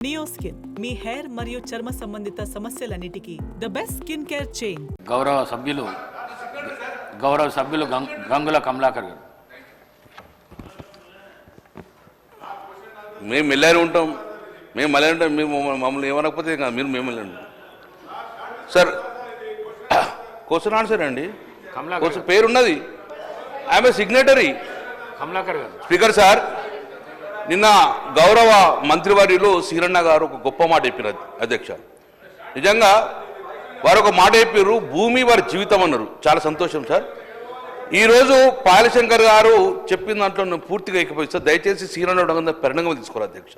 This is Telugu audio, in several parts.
నియో స్కిన్ మీ హెయిర్ మరియు చర్మ సంబంధిత సమస్యలన్నిటికీ the best skin care chain. గౌరవ సభ్యులు గంగుల కమలాకర్ గారు. మేము మెల్లారి ఉంటాం, మేము మమ్మల్ని ఏమనకపోతే మీరు మేము వెళ్ళండి సార్. క్వశ్చన్ ఆన్సర్ అండి, క్వశ్చన్ పేరున్నది, ఐఎమ్ ఏ సిగ్నేటరీ. కమలాకర్ గారు. స్పీకర్ సార్, నిన్న గౌరవ మంత్రివర్యులు సీరన్న గారు ఒక గొప్ప మాట చెప్పారు అధ్యక్ష. నిజంగా వారు ఒక మాట చెప్పారు, భూమి వారి జీవితం అన్నారు. చాలా సంతోషం సార్. ఈరోజు పాయలశంకర్ గారు చెప్పిన దాంట్లో నేను పూర్తిగా ఏకీభవిస్తాను. దయచేసి సీరన్న పరిణామం తీసుకోరు అధ్యక్ష.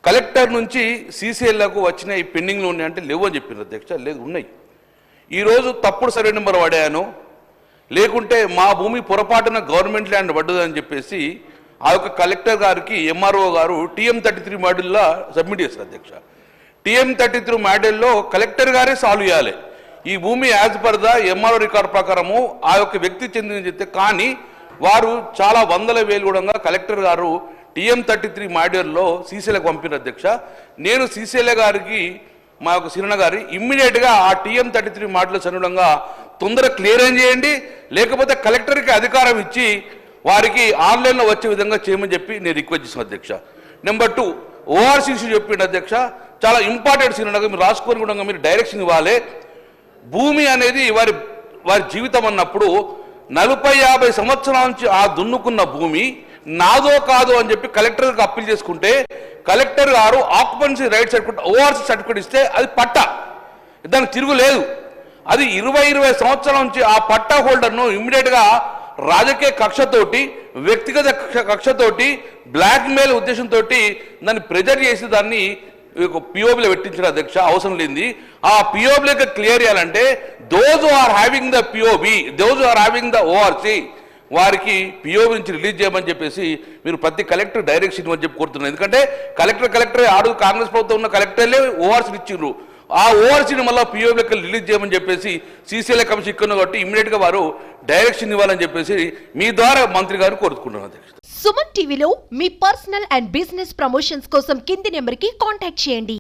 కలెక్టర్ నుంచి సీసీఎల్లకు వచ్చిన ఈ పెండింగ్లు ఉన్నాయి అంటే లేవు అని చెప్పారు అధ్యక్ష. లేదు, ఉన్నాయి. ఈరోజు తప్పుడు సర్వే నెంబర్ వాడాను, లేకుంటే మా భూమి పొరపాటున గవర్నమెంట్ ల్యాండ్ పడ్డదని చెప్పేసి ఆ యొక్క కలెక్టర్ గారికి ఎంఆర్ఓ గారు TM33 మాడ్యూల్లో సబ్మిట్ చేస్తారు అధ్యక్ష. TM33 మాడ్యూల్లో కలెక్టర్ గారే సాల్వ్ చేయాలి. ఈ భూమి as per the MRO record ప్రకారము ఆ యొక్క వ్యక్తి చెందిన చెప్తే, కానీ వారు చాలా వందల వేలు కూడా కలెక్టర్ గారు TM33 మాడ్యూల్లో సీసీఎల్కి పంపిన అధ్యక్ష. నేను సీసీఎల్ గారికి మా యొక్క సిరణ గారి ఇమ్మీడియట్గా ఆ TM33 మాడ్యూల్ అనుగుణంగా తొందరగా క్లియరెన్స్ చేయండి, లేకపోతే కలెక్టర్కి అధికారం ఇచ్చి వారికి ఆన్లైన్లో వచ్చే విధంగా చేయమని చెప్పి నేను రిక్వెస్ట్ చేసిన అధ్యక్ష. నెంబర్ 2 ORC ఇష్యూ చెప్పిండు అధ్యక్ష. చాలా ఇంపార్టెంట్ సీన్, మీరు రాసుకొని కూడా మీరు డైరెక్షన్ ఇవ్వాలి. భూమి అనేది వారి జీవితం అన్నప్పుడు 40-50 సంవత్సరాల నుంచి ఆ దున్నుకున్న భూమి నాదో కాదో అని చెప్పి కలెక్టర్కి అప్పీల్ చేసుకుంటే కలెక్టర్ గారు occupancy right certificate ORC certificate ఇస్తే అది పట్టా, దానికి తిరుగులేదు. అది 20 సంవత్సరాల నుంచి ఆ పట్టా హోల్డర్ను ఇమ్మీడియట్గా రాజకీయ కక్షతోటి, వ్యక్తిగత కక్షతోటి, బ్లాక్మెయిల్ ఉద్దేశంతో దాన్ని ప్రెజర్ చేసి దాన్ని పిఓబిలో పెట్టించిన అధ్యక్ష. అవసరం లేనిది ఆ పిఓబిలోకి క్లియర్ చేయాలంటే those are having the POB, those are having the ORC వారికి పిఓబి నుంచి రిలీజ్ చేయమని చెప్పేసి మీరు ప్రతి కలెక్టర్ డైరెక్షన్ ఇవ్వని చెప్పి కోరుతున్నారు. ఎందుకంటే కలెక్టర్ ఆడు కాంగ్రెస్ ప్రభుత్వం ఉన్న కలెక్టర్లే ORC ఇచ్చిండ్రు. ఆ ORCని మళ్ళీ పిఓబిలోకి రిలీజ్ చేయమని చెప్పేసి సీసీఎల్ కమిషన్ ఇక్కడ కాబట్టి ఇమ్మీడియట్గా వారు డైరెక్షన్ ఇవ్వాలని చెప్పేసి మీ ద్వారా మంత్రి గారు కోరుకుంటున్నారు అధ్యక్ష. సుమన్ టీవీలో మీ పర్సనల్ అండ్ బిజినెస్ ప్రమోషన్స్ కోసం కింది నెంబర్కి కాంటాక్ట్ చేయండి.